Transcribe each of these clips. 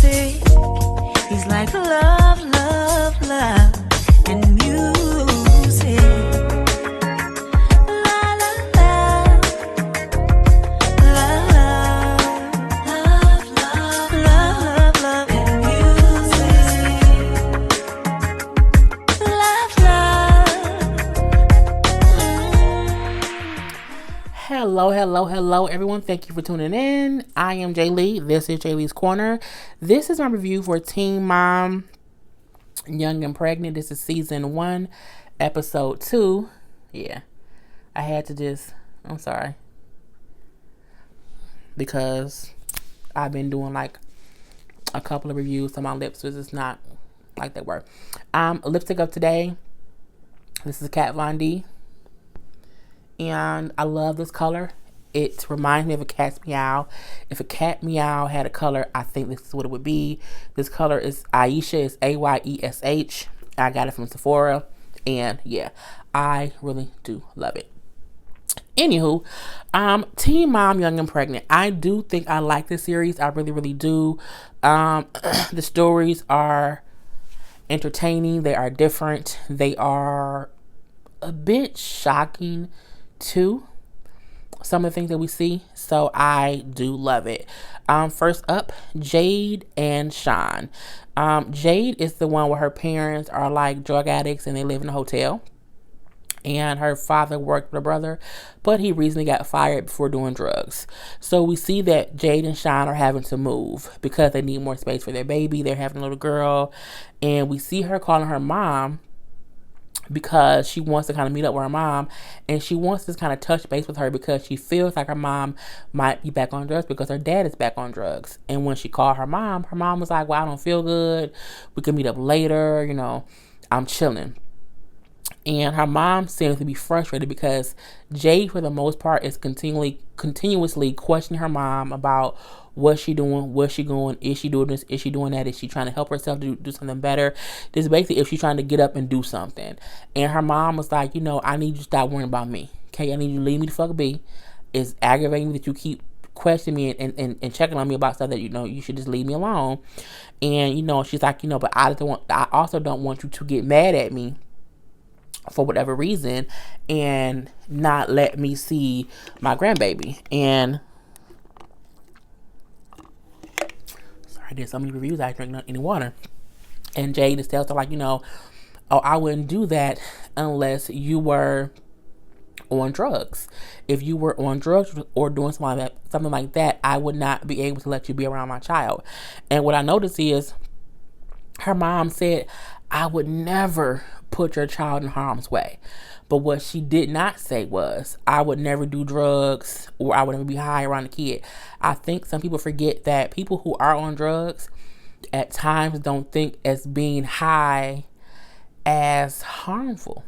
music. He's like love, love, love, and music. La la la, love, love, love, love, love, love, and music. Love, Hello, everyone. Thank you for tuning in. I am Jay Lee. This is Jay Lee's Corner. This is my review for Teen Mom, Young and Pregnant. This is season 1, episode 2. Yeah, I had to I'm sorry. Because I've been doing like a couple of reviews, so my lips was just not like they were. Lipstick of today. This is Kat Von D. And I love this color. It reminds me of a cat's meow. If a cat meow had a color, I think this is what it would be. This color is Aisha. It's Ayesh. I got it from Sephora. And yeah, I really do love it. Anywho, Teen Mom, Young and Pregnant. I do think I like this series. I really, really do. The stories are entertaining. They are different. They are a bit shocking too, some of the things that we see, so I do love it. First up, Jade and Shawn. Jade is the one where her parents are like drug addicts and they live in a hotel, and her father worked with her brother, but he recently got fired before doing drugs. So we see that Jade and Shawn are having to move because they need more space for their baby. They're having a little girl, and we see her calling her mom because she wants to kind of meet up with her mom, and she wants to kind of touch base with her because she feels like her mom might be back on drugs because her dad is back on drugs. And when she called her mom was like, well, I don't feel good. We can meet up later. I'm chilling. And her mom seems to be frustrated because Jade, for the most part, is continuously questioning her mom about what's she doing, where's she going, is she doing this, is she doing that, is she trying to help herself to do something better. This is basically if she's trying to get up and do something. And her mom was like, I need you to stop worrying about me. Okay, I need you to leave me the fuck be. It's aggravating that you keep questioning me and checking on me about stuff that you should just leave me alone. And she's like, but I also don't want you to get mad at me for whatever reason and not let me see my grandbaby. And sorry, I did so many reviews, I didn't drink any water. And Jade is tells her like, oh, I wouldn't do that unless you were on drugs. If you were on drugs or doing something like that, I would not be able to let you be around my child. And what I noticed is her mom said, I would never put your child in harm's way. But what she did not say was, I would never do drugs or I would never be high around the kid. I think some people forget that people who are on drugs at times don't think as being high as harmful.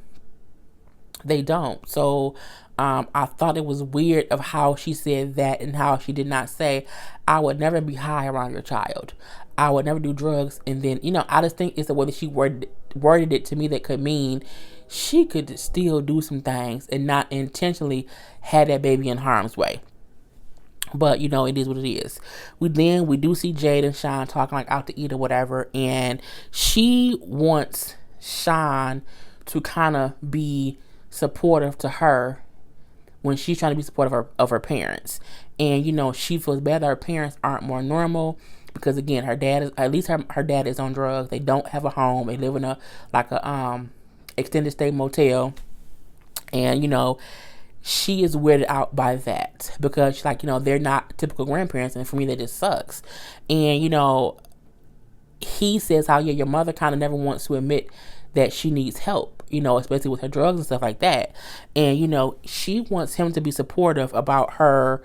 They don't. So I thought it was weird of how she said that and how she did not say, I would never be high around your child. I would never do drugs. And then, I just think it's the way that she worded it to me that could mean she could still do some things and not intentionally have that baby in harm's way. But, it is what it is. We do see Jade and Shawn talking like out to eat or whatever. And she wants Shawn to kind of be supportive to her when she's trying to be supportive of her parents. And, she feels bad that her parents aren't more normal because, again, her dad is on drugs. They don't have a home. They live in a extended stay motel. And, she is weirded out by that because she's like, they're not typical grandparents. And for me, that just sucks. And, he says how, your mother kind of never wants to admit that she needs help, especially with her drugs and stuff like that. And, she wants him to be supportive about her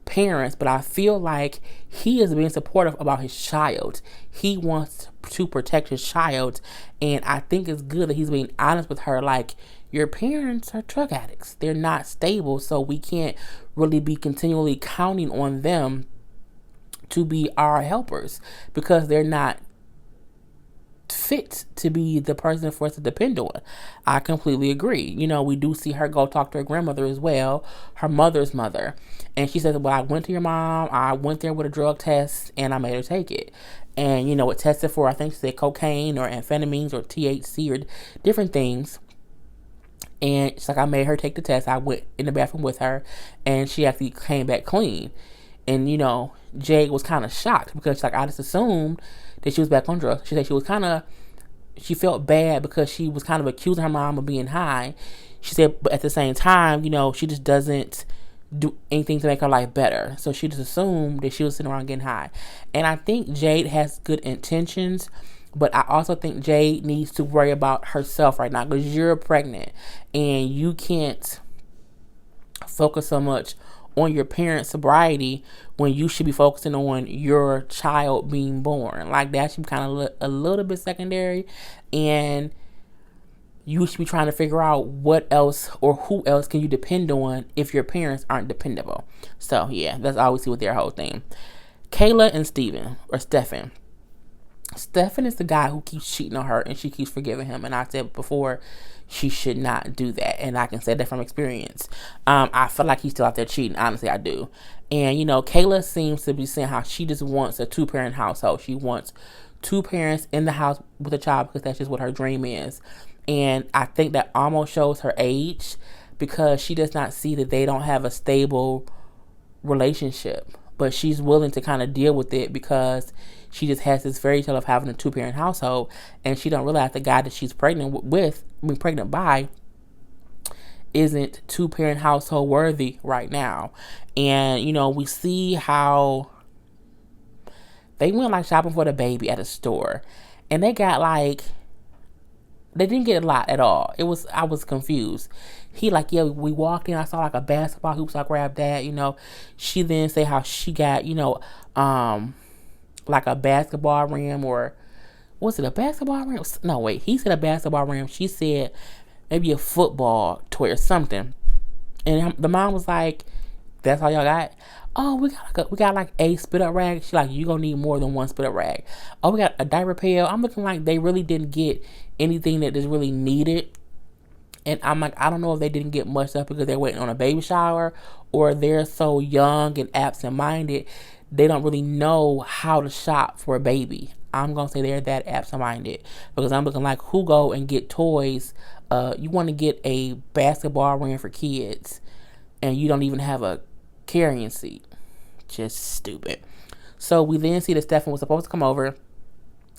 parents, but I feel like he is being supportive about his child. He wants to protect his child. And I think it's good that he's being honest with her. Like, your parents are drug addicts. They're not stable. So we can't really be continually counting on them to be our helpers because they're not fit to be the person for us to depend on. I completely agree. You know, we do see her go talk to her grandmother as well, her mother's mother. And she says, well, I went to your mom, I went there with a drug test, and I made her take it. And, you know, it tested for, I think she said cocaine or amphetamines or THC or different things. And she's like, I made her take the test. I went in the bathroom with her, and she actually came back clean. And, you know, Jade was kind of shocked because she's like, I just assumed that she was back on drugs. She said she felt bad because she was kind of accusing her mom of being high. She said, but at the same time, you know, she just doesn't do anything to make her life better. So she just assumed that she was sitting around getting high. And I think Jade has good intentions, but I also think Jade needs to worry about herself right now because you're pregnant and you can't focus so much on your parents' sobriety when you should be focusing on your child being born. Like, that should be kind of a little bit secondary, and you should be trying to figure out what else or who else can you depend on if your parents aren't dependable. So yeah, that's always with their whole thing. Kayla and Stefan. Stefan is the guy who keeps cheating on her and she keeps forgiving him. And I said before, she should not do that. And I can say that from experience. I feel like he's still out there cheating. Honestly, I do. And, you know, Kayla seems to be saying how she just wants a 2-parent household. She wants 2 parents in the house with a child because that's just what her dream is. And I think that almost shows her age because she does not see that they don't have a stable relationship. But she's willing to kind of deal with it because she just has this fairy tale of having a 2-parent household, and she don't realize the guy that she's pregnant by isn't 2-parent household worthy right now. And, you know, we see how they went like shopping for the baby at a store, and they didn't get a lot at all. I was confused. He like, yeah, we walked in, I saw like a basketball hoop, so I grabbed that, you know. She then say how she got, you know, like a basketball rim, or was it a basketball rim? No, wait, he said a basketball rim. She said maybe a football toy or something. And the mom was like, that's all y'all got? Oh, we got like a spit up rag. She like, you gonna need more than one spit up rag. Oh, we got a diaper pail. I'm looking like they really didn't get anything that is really needed. And I'm like, I don't know if they didn't get much stuff because they're waiting on a baby shower, or they're so young and absent-minded, they don't really know how to shop for a baby. I'm going to say they're that absent-minded because I'm looking like, who go and get toys? You want to get a basketball ring for kids and you don't even have a carrying seat. Just stupid. So we then see that Stefan was supposed to come over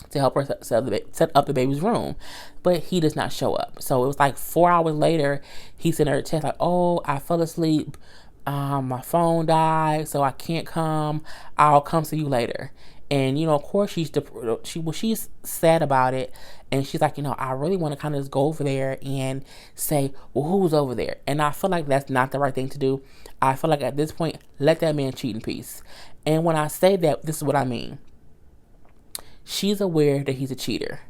to help her set up the baby's room, but he does not show up. So it was like 4 hours later, he sent her a text like, oh, I fell asleep, my phone died, so I can't come, I'll come see you later. And, you know, of course she's sad about it, and she's like, you know, I really want to kind of just go over there and say, well, who's over there? And I feel like that's not the right thing to do. I feel like at this point, let that man cheat in peace. And when I say that, this is what I mean. She's aware that he's a cheater,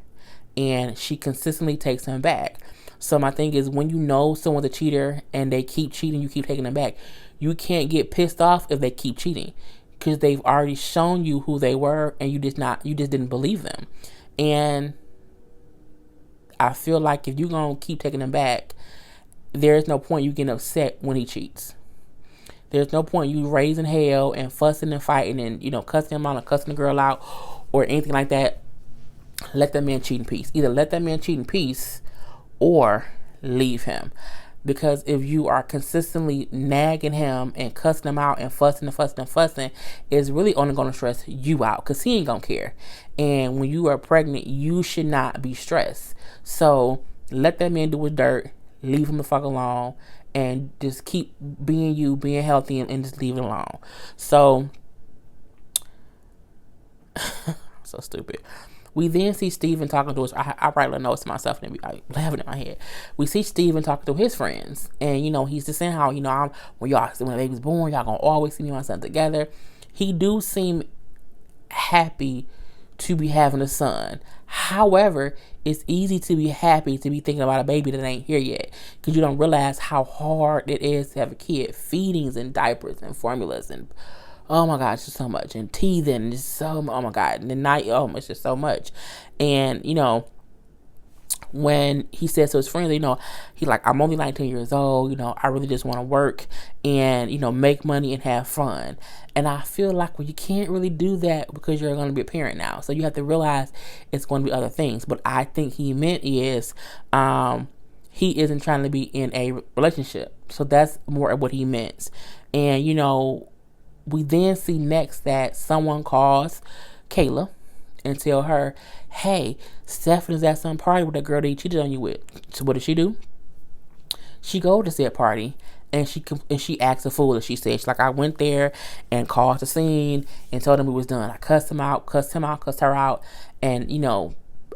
and she consistently takes him back. So my thing is, when you know someone's a cheater and they keep cheating, you keep taking them back, you can't get pissed off if they keep cheating because they've already shown you who they were and you just didn't believe them. And I feel like if you're going to keep taking them back, there's no point you getting upset when he cheats. There's no point you raising hell and fussing and fighting and, you know, cussing him out and cussing the girl out or anything like that. Let that man cheat in peace. Either let that man cheat in peace or leave him. Because if you are consistently nagging him and cussing him out and fussing, it's really only going to stress you out because he ain't going to care. And when you are pregnant, you should not be stressed. So let that man do his dirt. Leave him the fuck alone. And just keep being you, being healthy, and just leave it alone. So, so stupid. We then see Stephen talking to us. I write little notes to myself and I have it in my head. We see Stephen talking to his friends. And, you know, he's just saying how, you know, when the baby's born, y'all gonna always see me on something together. He do seem happy to be having a son. However, it's easy to be happy to be thinking about a baby that ain't here yet. Because you don't realize how hard it is to have a kid. Feedings and diapers and formulas and Oh my God, it's just so much. And teething, just so, oh my God. And the night, oh, it's just so much. And, when he says to his friends, he like, I'm only 19 years old, I really just want to work and, make money and have fun. And I feel like, well, you can't really do that because you're going to be a parent now. So you have to realize it's going to be other things. But I think he meant is, he isn't trying to be in a relationship. So that's more of what he meant. And, we then see next that someone calls Kayla and tell her, hey, Stefan is at some party with that girl that he cheated on you with. So what does she do? She goes to said party and she acts a fool. As she said, she's like, I went there and caused a scene and told him it was done. I cussed him out, cussed her out, and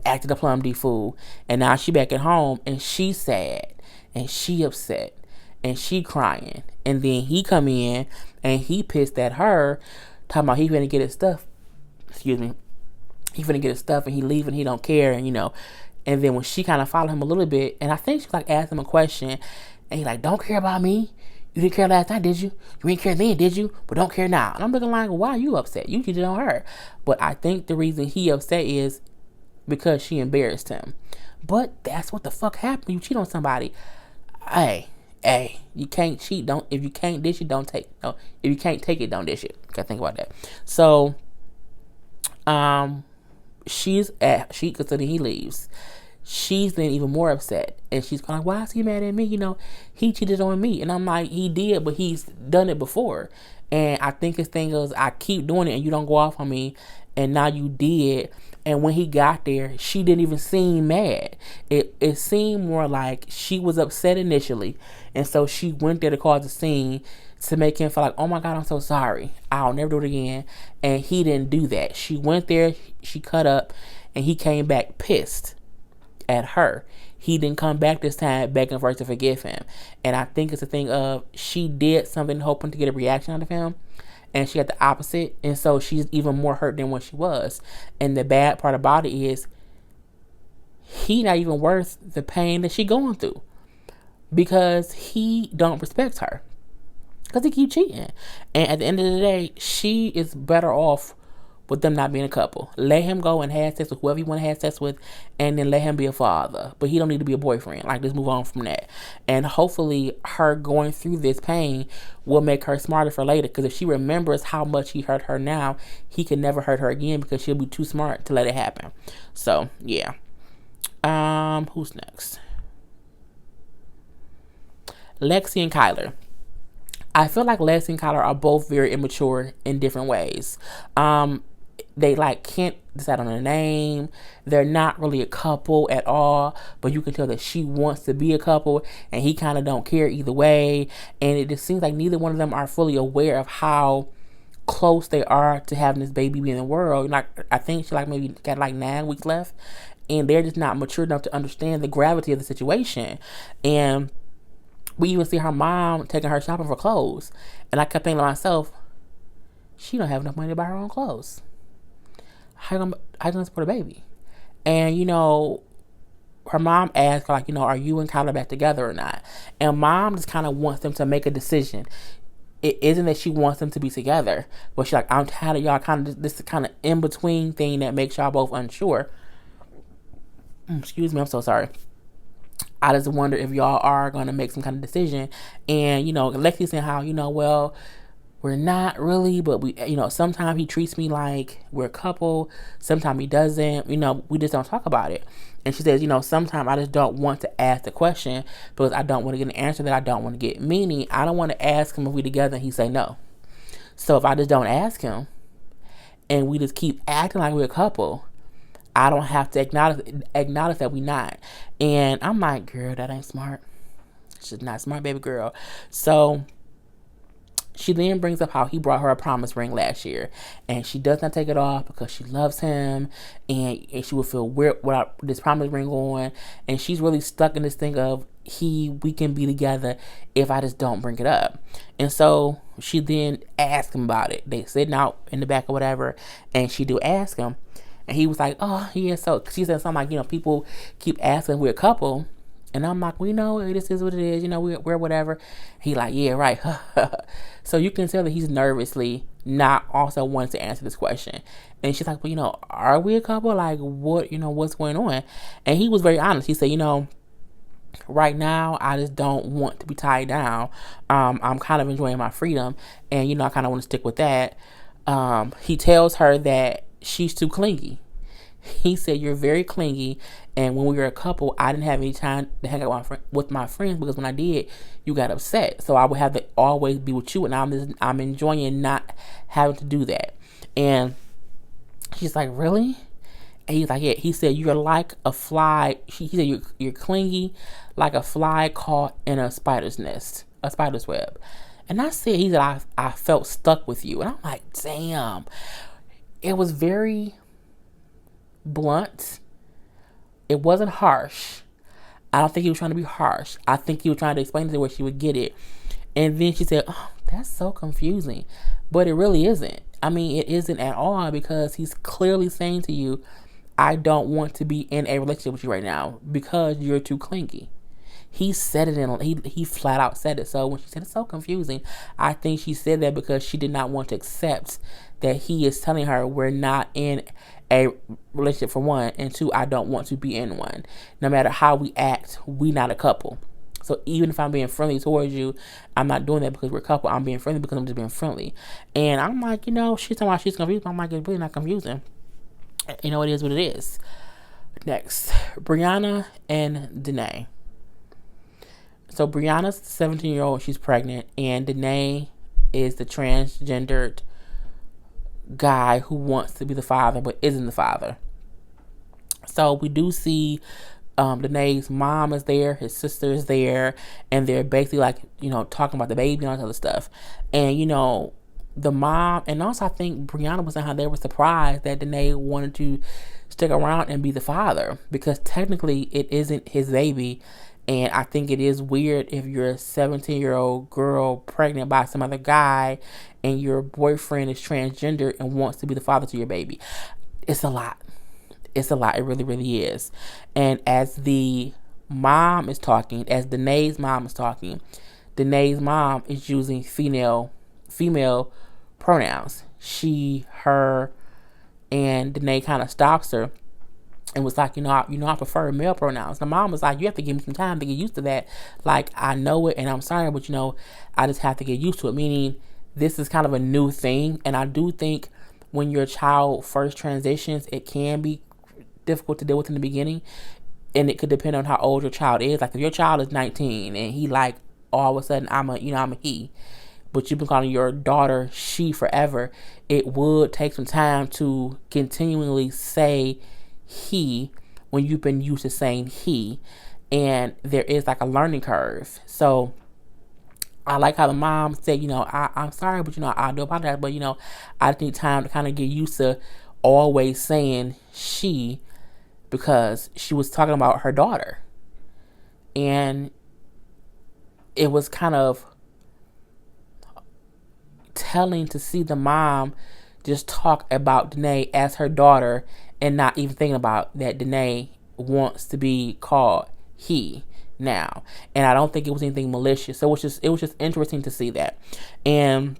acted a plum D fool. And now she back at home and she's sad and she upset and she crying. And then he come in and he pissed at her, talking about he finna get his stuff. Excuse me. He finna get his stuff and he leaving, he don't care, and and then when she kind of followed him a little bit, and I think she like asked him a question, and he like, don't care about me? You didn't care last night, did you? You didn't care then, did you? But don't care now. And I'm looking like, why are you upset? You cheated on her. But I think the reason he upset is because she embarrassed him. But that's what the fuck happened. You cheat on somebody. Hey, you can't cheat. Don't, if you can't dish it, don't take. No, if you can't take it, don't dish it. Gotta think about that. So, because then he leaves. She's then even more upset, and she's kind of like, why is he mad at me? He cheated on me, and I'm like, he did, but he's done it before. And I think his thing is, I keep doing it, and you don't go off on me, and now you did. And when he got there, she didn't even seem mad. It seemed more like she was upset initially, and so she went there to cause a scene to make him feel like, oh my God, I'm so sorry. I'll never do it again. And he didn't do that. She went there, she cut up, and he came back pissed at her. He didn't come back this time begging for her to forgive him. And I think it's a thing of she did something hoping to get a reaction out of him, and she got the opposite. And so she's even more hurt than what she was. And the bad part about it is he not even worth the pain that she going through, because he don't respect her. Because he keep cheating. And at the end of the day, she is better off with them not being a couple. Let him go and have sex with whoever he want to have sex with, and then let him be a father. But he don't need to be a boyfriend. Like, just move on from that. And hopefully her going through this pain will make her smarter for later. Because if she remembers how much he hurt her now, he can never hurt her again, because she'll be too smart to let it happen. So, yeah. Who's next? Lexi and Tyler. I feel like Lexi and Karla are both very immature in different ways. They can't decide on a name. They're not really a couple at all, but you can tell that she wants to be a couple and he kind of don't care either way. And it just seems like neither one of them are fully aware of how close they are to having this baby be in the world. I think she maybe got 9 weeks left, and they're just not mature enough to understand the gravity of the situation. And we even see her mom taking her shopping for clothes. And I kept thinking to myself, she don't have enough money to buy her own clothes. How you gonna support a baby? And, her mom asked, are you and Kyla back together or not? And mom just kind of wants them to make a decision. It isn't that she wants them to be together, but she's like, I'm tired of y'all this kind of in-between thing that makes y'all both unsure. Excuse me, I'm so sorry. I just wonder if y'all are going to make some kind of decision. And, Lexi's saying how, well, we're not really, but we, sometimes he treats me like we're a couple. Sometimes he doesn't, we just don't talk about it. And she says, sometimes I just don't want to ask the question because I don't want to get an answer that I don't want to get. Meaning, I don't want to ask him if we together and he say no. So if I just don't ask him and we just keep acting like we're a couple, I don't have to acknowledge that we not. And I'm like, girl, that ain't smart. She's not smart, baby girl. So she then brings up how he brought her a promise ring last year, and she does not take it off because she loves him, and she will feel weird without this promise ring on. And she's really stuck in this thing of we can be together if I just don't bring it up. And so she then asked him about it. They sitting out in the back or whatever, and she do ask him. And he was like, oh, yeah. So she said something like, people keep asking if we're a couple. And I'm like, this is what it is. We're whatever. He like, yeah, right. So you can tell that he's nervously not also wanting to answer this question. And she's like, well, are we a couple? Like, what, what's going on? And he was very honest. He said, right now I just don't want to be tied down. I'm kind of enjoying my freedom, and I kind of want to stick with that. He tells her that she's too clingy. He said, you're very clingy, and when we were a couple, I didn't have any time to hang out with my friends, because when I did, you got upset. So I would have to always be with you, and I'm enjoying not having to do that. And she's like, really? And he's like, yeah. He said, you're like a fly. He said, you're clingy like a fly caught in a spider's nest, a spider's web. And I said, he said, I felt stuck with you. And I'm like, damn. It was very blunt. It wasn't harsh. I don't think he was trying to be harsh. I think he was trying to explain to her where she would get it. And then she said, oh, that's so confusing. But it really isn't. I mean, it isn't at all, because he's clearly saying to you, I don't want to be in a relationship with you right now because you're too clingy. He said it he flat out said it. So when she said it's so confusing, I think she said that because she did not want to accept that he is telling her we're not in a relationship, for one, and two, I don't want to be in one. No matter how we act, we not a couple. So even if I'm being friendly towards you, I'm not doing that because we're a couple. I'm being friendly because I'm just being friendly. And I'm like, she's talking about she's confused. I'm like, it's really not confusing. It is what it is. Next, Brianna and Danae. So Brianna's 17-year-old. She's pregnant, and Danae is the transgendered guy who wants to be the father but isn't the father. So we do see Danae's mom is there, his sister is there, and they're basically like, talking about the baby and all this other stuff. And, the mom, and also I think Brianna was saying how they were surprised that Danae wanted to stick around and be the father, because technically it isn't his baby. And I think it is weird if you're a 17-year-old girl pregnant by some other guy and your boyfriend is transgender and wants to be the father to your baby. It's a lot. It's a lot. It really, really is. And as the mom is talking, as Danae's mom is talking, Danae's mom is using female pronouns. She, her, and Danae kind of stops her and was like, I prefer male pronouns. The mom was like, you have to give me some time to get used to that. Like, I know it and I'm sorry, but I just have to get used to it. Meaning, this is kind of a new thing. And I do think when your child first transitions, it can be difficult to deal with in the beginning. And it could depend on how old your child is. Like, if your child is 19 and he like, all of a sudden, I'm a he, but you've been calling your daughter she forever, it would take some time to continually say he when you've been used to saying he, and there is like a learning curve. So I like how the mom said, I'm sorry, but I do apologize, but I just need time to kind of get used to always saying she, because she was talking about her daughter. And it was kind of telling to see the mom just talk about Danae as her daughter and not even thinking about that Danae wants to be called he now. And I don't think it was anything malicious. So it was just interesting to see that. And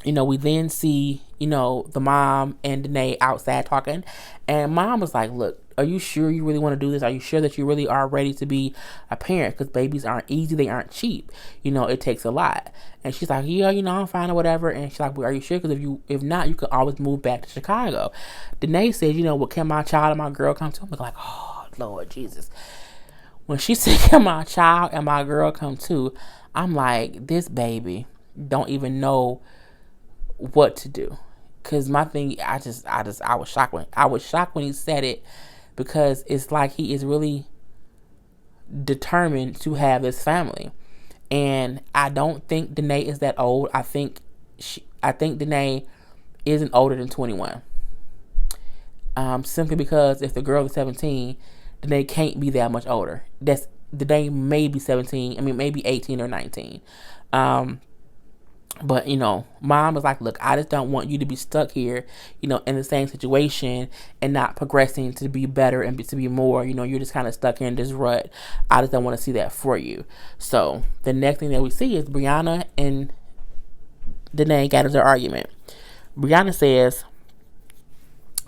we then see, the mom and Danae outside talking, and mom was like, look, are you sure you really want to do this? Are you sure that you really are ready to be a parent? Because babies aren't easy. They aren't cheap. It takes a lot. And she's like, yeah, I'm fine or whatever. And she's like, well, are you sure? Because if not, you could always move back to Chicago. Danae says, what can my child and my girl come to? I'm like, oh, Lord Jesus. When she said, can my child and my girl come to? I'm like, this baby don't even know what to do. Because my thing, I was shocked when he said it, because it's like he is really determined to have this family. And I don't think Danae is that old. I think Danae isn't older than 21. Simply because if the girl is 17, Danae can't be that much older. Danae may be 17. Maybe 18 or 19. But, mom was like, look, I just don't want you to be stuck here, in the same situation and not progressing to be better and to be more. You're just kind of stuck here in this rut. I just don't want to see that for you. So the next thing that we see is Brianna and Danae got into their argument. Brianna says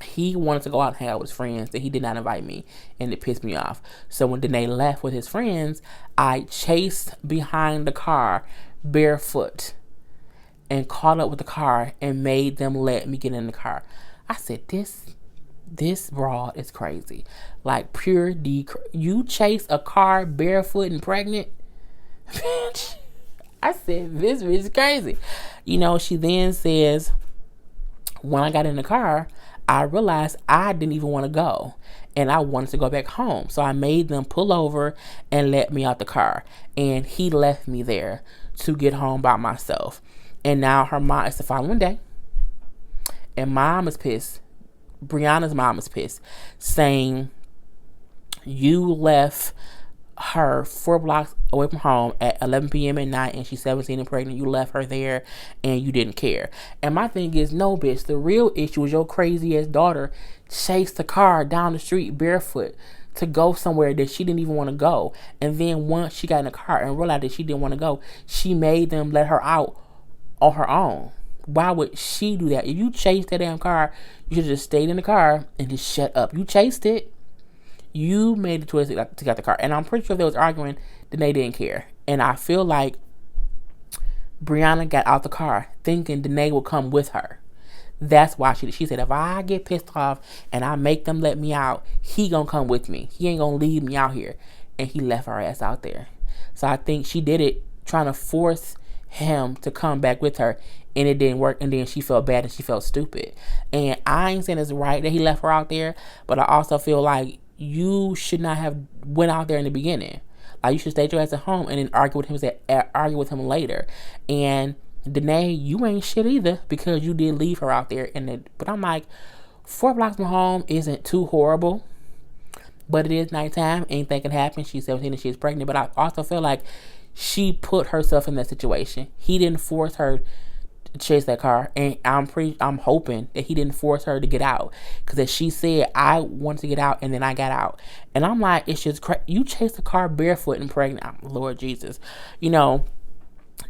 he wanted to go out and hang out with his friends, that he did not invite me, and it pissed me off. So when Danae left with his friends, I chased behind the car barefoot and caught up with the car and made them let me get in the car. I said, this broad is crazy. Like pure you chase a car barefoot and pregnant? Bitch. I said, this bitch is crazy. She then says, when I got in the car, I realized I didn't even want to go. And I wanted to go back home. So I made them pull over and let me out the car. And he left me there to get home by myself. And now her mom, it's the following day. And mom is pissed. Brianna's mom is pissed. Saying, you left her 4 blocks away from home at 11 p.m. at night, and she's 17 and pregnant. You left her there and you didn't care. And my thing is, no, bitch, the real issue is your crazy ass daughter chased the car down the street barefoot to go somewhere that she didn't even want to go. And then once she got in the car and realized that she didn't want to go, she made them let her out on her own. Why would she do that? If you chased that damn car, you should have just stayed in the car and just shut up. You chased it. You made the choice to get the car. And I'm pretty sure if they was arguing, then they didn't care. And I feel like Brianna got out the car thinking Danae would come with her. That's why she said, if I get pissed off and I make them let me out, he gonna come with me. He ain't gonna leave me out here. And he left her ass out there. So I think she did it trying to force him to come back with her, and it didn't work. And then she felt bad and she felt stupid. And I ain't saying it's right that he left her out there, but I also feel like you should not have went out there in the beginning. Like, you should stay your ass at home and then argue with him later. And Danae, you ain't shit either, because you did leave her out there. But I'm like, 4 blocks from home isn't too horrible, but it is nighttime. Anything can happen. She's 17 and she's pregnant. But I also feel like she put herself in that situation. He didn't force her to chase that car, and I'm hoping that he didn't force her to get out, because as she said, I wanted to get out and then I got out. And I'm like, it's just you chased the car barefoot and pregnant. Lord Jesus.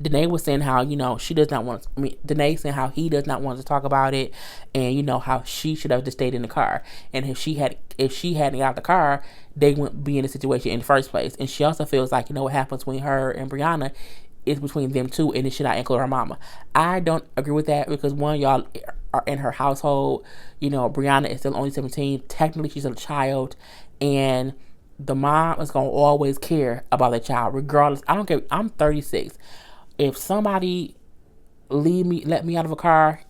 Danae was saying how, she does not want Danae saying how he does not want to talk about it, and how she should have just stayed in the car. And if she hadn't got out the car, they wouldn't be in the situation in the first place. And she also feels like, what happens between her and Brianna is between them two, and it should not include her mama. I don't agree with that, because one, y'all are in her household. Brianna is still only 17. Technically, she's a child, and the mom is going to always care about the child, regardless. I don't care. I'm 36. If somebody let me out of a car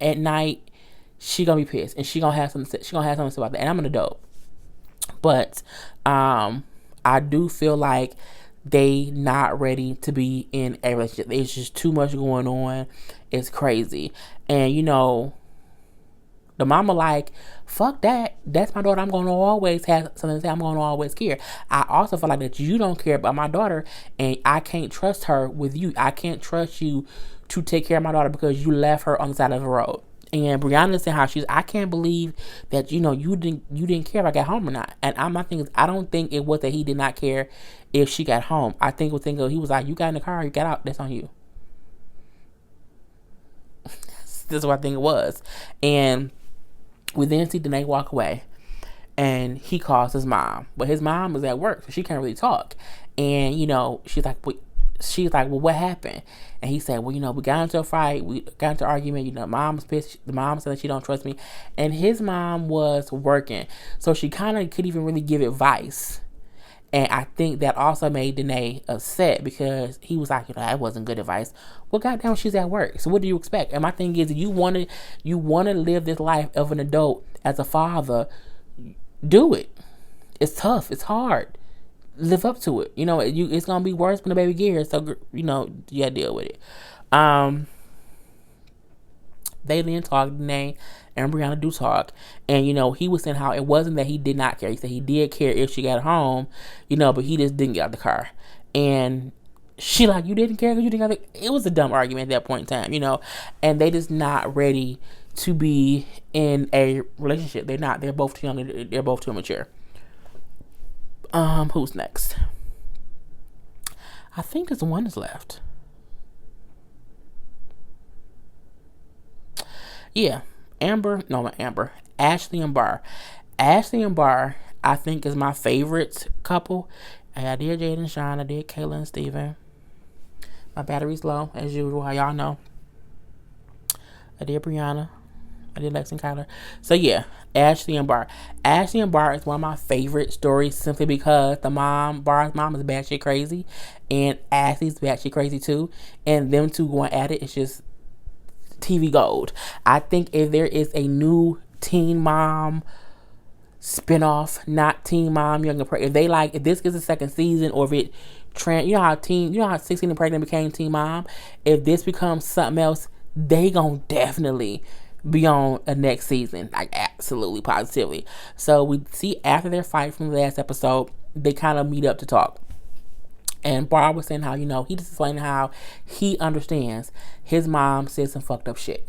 at night, she gonna be pissed, and she gonna have something to say about that. And I'm an adult, but I do feel like they not ready to be in a relationship. It's just too much going on. It's crazy. And the mama like, fuck that. That's my daughter. I'm going to always have something to say. I'm going to always care. I also feel like that you don't care about my daughter, and I can't trust her with you. I can't trust you to take care of my daughter because you left her on the side of the road. And Brianna said how I can't believe that, you didn't care if I got home or not. And my thing is, I don't think it was that he did not care if she got home. I think he was like, you got in the car, you got out, that's on you. That's what I think it was. And we then see Danae walk away, and he calls his mom. But his mom is at work, so she can't really talk. And, she's like, well, what happened? And he said, well, we got into a fight. We got into an argument. Mom's pissed. The mom said that she don't trust me. And his mom was working, so she kind of couldn't even really give advice. And I think that also made Danae upset, because he was like, that wasn't good advice. Well, goddamn, she's at work. So what do you expect? And my thing is, you want to live this life of an adult as a father, do it. It's tough. It's hard. Live up to it. It's going to be worse when the baby gets here. So, you gotta deal with it. They then talk, Danae and Brianna do talk. And, he was saying how it wasn't that he did not care. He said he did care if she got home, but he just didn't get out the car. And she like, you didn't care because you didn't get it was a dumb argument at that point in time, And they just not ready to be in a relationship. They're not. They're both too young. They're both too mature. Who's next? I think there's one that's left. Yeah, Amber, no, not Amber, Ashley and Bar. Ashley and Bar, I think, is my favorite couple. I did Jade and Shawn, I did Kayla and Stefan. My battery's low, as usual, how y'all know. I did Brianna. I did Lexi and Tyler. So yeah, Ashley and Bar. Ashley and Bar is one of my favorite stories simply because Bar's mom is batshit crazy, and Ashley's batshit crazy too. And them two going at it is just TV gold. I think if there is a new Teen Mom spinoff, not Teen Mom Younger Pregnant, if this gets a second season, or if it you know how 16 and Pregnant became Teen Mom, if this becomes something else, they gonna definitely be on a next season, like absolutely positively. So we see after their fight from the last episode, they kind of meet up to talk. And Bar was saying how, he just explained how he understands his mom said some fucked up shit.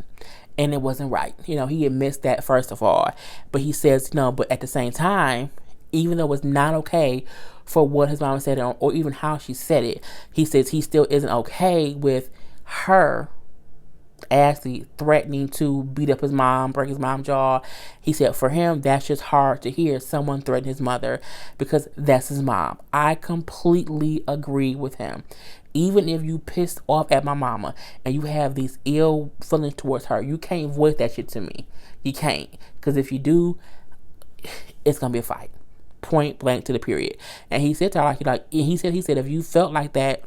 And it wasn't right. He admits that first of all. But he says, but at the same time, even though it's not okay for what his mom said or even how she said it, he says he still isn't okay with her Ashley threatening to beat up his mom, break his mom's jaw. He said for him, that's just hard to hear someone threaten his mother because that's his mom. I completely agree with him. Even if you pissed off at my mama and you have these ill feelings towards her, you can't voice that shit to me. You can't. Because if you do, it's going to be a fight. Point blank to the period. And he said to her, he said, if you felt like that,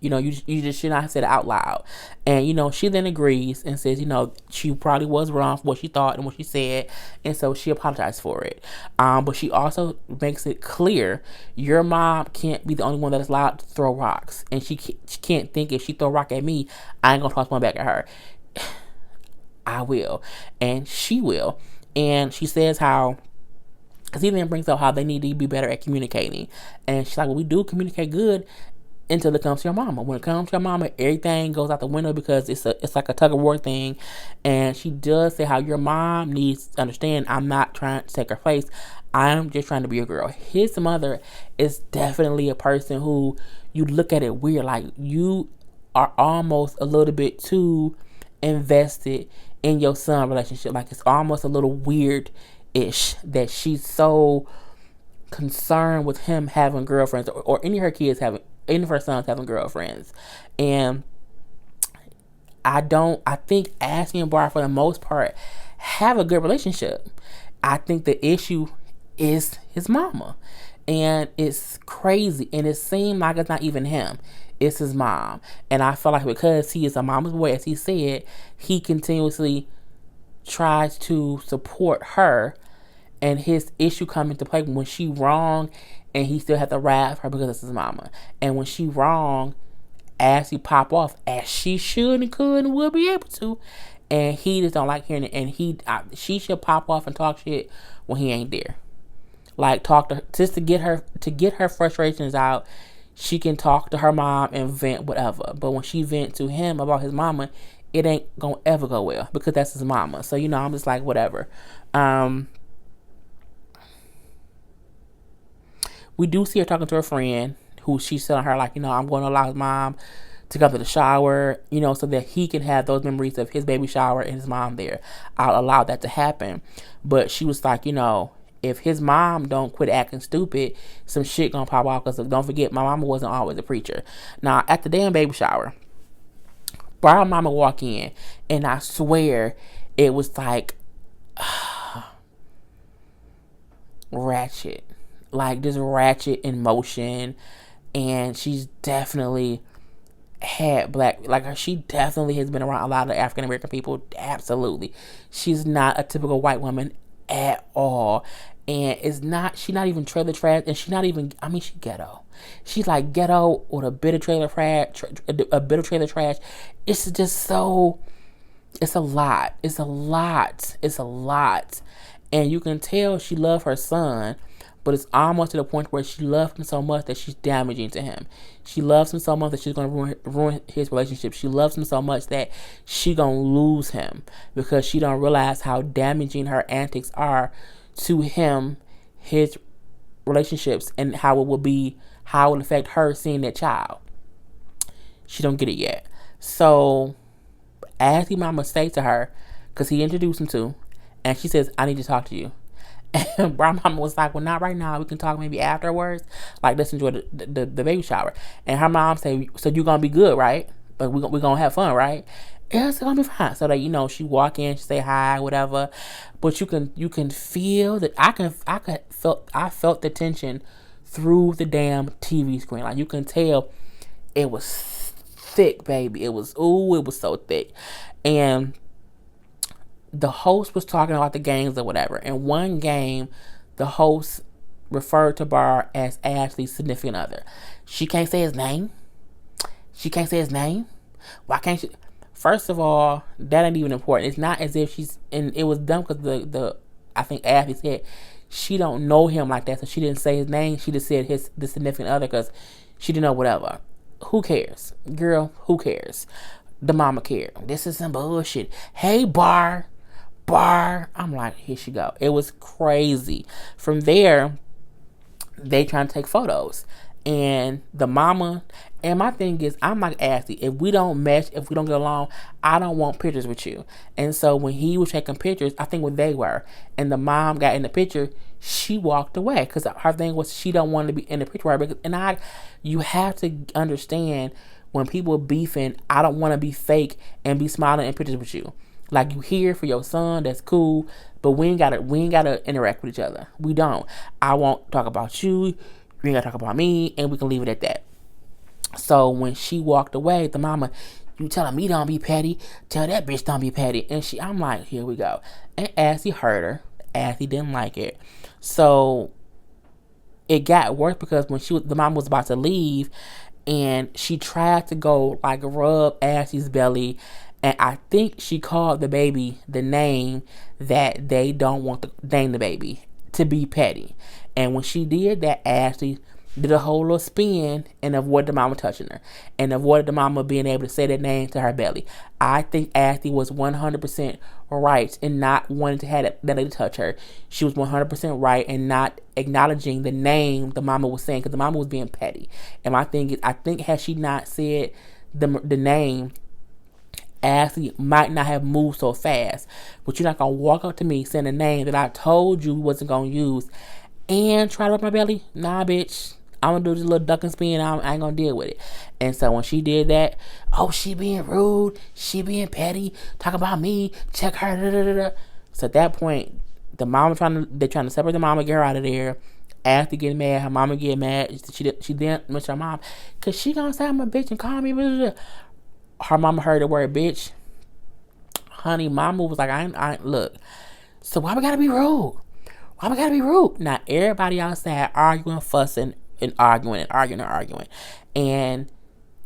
you just should not have said it out loud. And, she then agrees and says, she probably was wrong for what she thought and what she said. And so she apologized for it. But she also makes it clear your mom can't be the only one that is allowed to throw rocks. And she can't think if she throw a rock at me, I ain't going to toss one back at her. I will. And she will. And she says how, because he then brings up how they need to be better at communicating. And she's like, well, we do communicate good until it comes to your mama. When it comes to your mama, everything goes out the window because it's like a tug of war thing. And she does say how your mom needs to understand, I'm not trying to take her place. I'm just trying to be a girl. His mother is definitely a person who you look at it weird. Like, you are almost a little bit too invested in your son relationship. Like, it's almost a little weird-ish that she's so concerned with him having girlfriends or any of her sons having girlfriends. And I think Ashley and Bar, for the most part, have a good relationship. I think the issue is his mama. And it's crazy. And it seemed like it's not even him. It's his mom. And I feel like because he is a mama's boy, as he said, he continuously tries to support her. And his issue come into play when she wrong, and he still has to rap her because it's his mama. And when she wrong, Ashley pop off, as she should and could and will be able to. And he just don't like hearing it. And she should pop off and talk shit when he ain't there. Like, talk to her, just to get her frustrations out. She can talk to her mom and vent whatever. But when she vent to him about his mama, it ain't gonna ever go well because that's his mama. So, I'm just like, whatever. We do see her talking to her friend who she's telling her, like, I'm going to allow his mom to come to the shower, so that he can have those memories of his baby shower and his mom there. I'll allow that to happen. But she was like, if his mom don't quit acting stupid, some shit gonna pop off. Because don't forget, my mama wasn't always a preacher. Now, at the damn baby shower, Brian's mama walk in, and I swear it was like ratchet. Like, just ratchet in motion. And she's definitely had she definitely has been around a lot of African American people. Absolutely. She's not a typical white woman at all. And she's not even trailer trash. And she's not even, she ghetto. She's like ghetto with a bit of trailer trash. It's just so, it's a lot. It's a lot. And you can tell she loves her son. But it's almost to the point where she loves him so much that she's damaging to him. She loves him so much that she's going to ruin his relationship. She loves him so much that she's going to lose him because she don't realize how damaging her antics are to him, his relationships, and how it will affect her seeing that child. She don't get it yet. So, as the mama say to her, because he introduced him to, and she says, I need to talk to you. And Brian mama was like, well, not right now. We can talk maybe afterwards. Like, let's enjoy the baby shower. And her mom said, so you're going to be good, right? Like, we're going to have fun, right? Yeah, it's going to be fine. So that, you know, she walk in, she say hi, whatever. But you can feel that I felt the tension through the damn TV screen. Like, you can tell it was thick, baby. It was so thick. And the host was talking about the games or whatever. And one game, the host referred to Bar as Ashley's significant other. She can't say his name. Why can't she? First of all, that ain't even important. It's not as if she's, and it was dumb because the I think Ashley said she don't know him like that, so she didn't say his name. She just said the significant other because she didn't know whatever. Who cares, girl? Who cares? The mama cared. This is some bullshit. Hey, Bar. I'm like, here she go. It was crazy. From there, they trying to take photos. And the mama, and my thing is, I'm like, Ashley, if we don't mesh, if we don't get along, I don't want pictures with you. And so when he was taking pictures, I think when they were, and the mom got in the picture, she walked away because her thing was she don't want to be in the picture. Right? And you have to understand when people are beefing, I don't want to be fake and be smiling in pictures with you. Like, you here for your son, that's cool, but we ain't gotta interact with each other. We don't. I won't talk about you. You ain't gotta talk about me, and we can leave it at that. So when she walked away, the mama, you telling me don't be petty, tell that bitch don't be petty. And I'm like, here we go. And Ashley heard her. Ashley didn't like it. So it got worse because when the mom was about to leave, and she tried to go like rub Ashley's belly, and I think she called the baby the name that they don't want to name the baby, to be petty. And when she did that, Ashley did a whole little spin and avoided the mama touching her and avoided the mama being able to say that name to her belly. I think Ashley was 100% right in not wanting to have that lady touch her. She was 100% right in not acknowledging the name the mama was saying because the mama was being petty. And my thing is, I think had she not said the name, Ashley might not have moved so fast. But you're not going to walk up to me saying a name that I told you wasn't going to use and try to rub my belly. Nah, bitch. I'm going to do this little duck and spin. I ain't going to deal with it. And so when she did that, oh, she being rude. She being petty. Talk about me. Check her. Da, da, da, da. So at that point, they're trying to separate the mama, get her out of there. Ashley getting mad. Her mama getting mad. She didn't mention her mom. Because she going to say I'm a bitch and call me. Blah, blah, blah. Her mama heard the word bitch. Honey, mama was like, I ain't look. So why we gotta be rude? Now everybody outside arguing, fussing, and arguing. And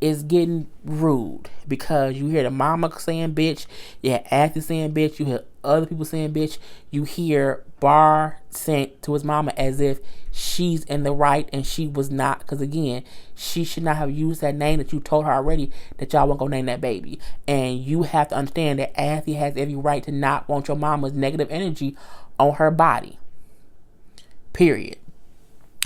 it's getting rude because you hear the mama saying bitch, you hear Ashley saying bitch, you hear other people saying bitch, you hear Bar saying to his mama as if she's in the right and she was not, because again, she should not have used that name that you told her already that y'all weren't gonna name that baby. And you have to understand that Ashley has every right to not want your mama's negative energy on her body, period.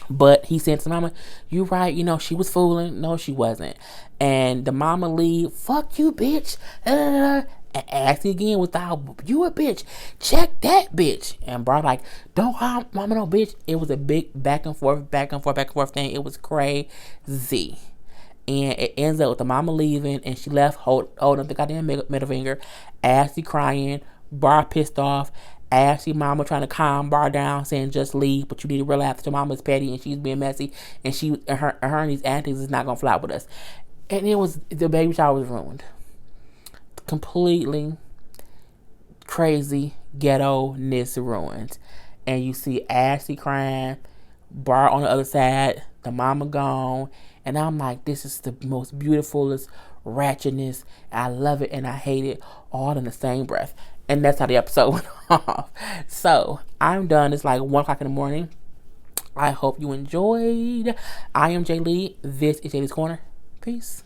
But he said to mama, you right, she was fooling. No, she wasn't. And the mama leave, fuck you, bitch. And Ashley again without, you a bitch. Check that bitch. And Bar like, don't call mama no bitch. It was a big back and forth thing. It was crazy. And it ends up with the mama leaving and she left holding up the goddamn middle finger. Ashley crying. Bar pissed off. Ashley mama trying to calm Bar down, saying just leave, but you need to realize that your mama's petty and she's being messy, and her and these antics is not gonna fly with us. And the baby shower was ruined. Completely crazy ghetto-ness ruined. And you see Ashley crying, Bar on the other side, the mama gone, and I'm like, this is the most beautifulest ratchetness. I love it and I hate it all in the same breath. And that's how the episode went off. So, I'm done. It's like 1 o'clock in the morning. I hope you enjoyed. I am Jay Lee. This is Jay's Corner. Peace.